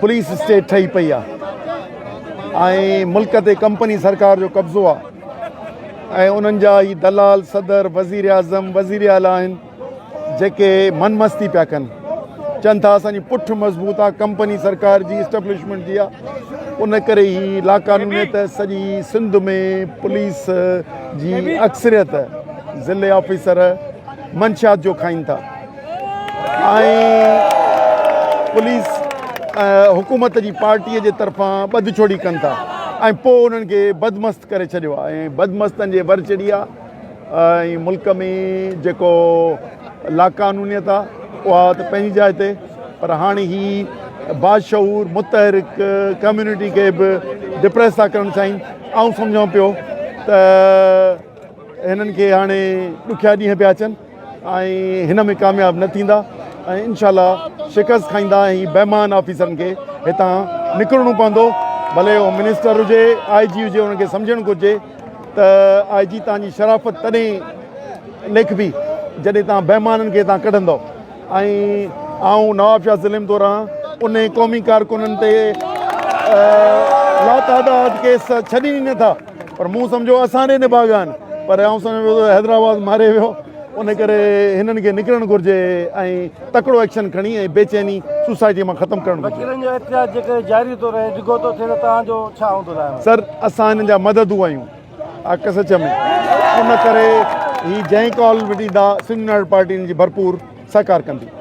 police state ठही पई आहे ऐं मुल्क ते कंपनी सरकार जो कब्ज़ो आहे ऐं उन्हनि जा ई दलाल सदर वज़ीर आज़म वज़ीर आला आहिनि जेके मनमस्ती पिया कनि चवनि था असांजी पुठ मज़बूत आहे कंपनी सरकार जी इस्टेब्लिशमेंट जी आहे उन करे ई लाक़ानूनियत सॼी सिंध में पुलिस जी अक्सरियत ज़िले ऑफिसर मंशियात जो खाइनि था ऐं पुलिस हुकूमत जी पार्टीअ जे तरफ़ां ॿधछोड़ी कनि था ऐं पोइ उन्हनि खे बदमस्त करे छॾियो आहे ऐं बदमस्तनि जे वर चढ़ी आहे ऐं मुल्क में जेको लाक़ानूनियत आहे उहा त पंहिंजी जाइ ते पर हाणे ही बाशऊर मुतहरिक कम्यूनिटी खे बि डिप्रेस था करणु चाहिनि ऐं सम्झो पियो त हिननि खे हाणे ॾुखिया ॾींहं पिया अचनि ऐं हिन में कामयाबु न थींदा ऐं इनशाला शिकस्त खाईंदा ऐं बेमान ऑफिसरनि खे हितां निकिरणो पवंदो भले उहो मिनिस्टर हुजे IG हुजे हुनखे सम्झणु घुरिजे त IG तव्हांजी शराफ़त तॾहिं लिखबी जॾहिं तव्हां बेमाननि खे तव्हां कढंदव ऐं आऊं नवाब शाह ज़िले में थो रहां उन क़ौमी कारकुननि ते लातादाद केस छॾी नथा पर मूं सम्झो असां ॾे निभागा आहिनि पर आऊं सम्झो हैदराबाद मारे वियो उन करे हिननि खे निकिरणु घुरिजे ऐं तकिड़ो एक्शन खणी ऐं बेचैनी सोसाइटी मां ख़तमु करणु घुरिजे सर असां हिननि जा मददू आहियूं सच में उन करे ही जंहिं कॉल ॾींदा सिंध पार्टी जी भरपूर सहकार कंदी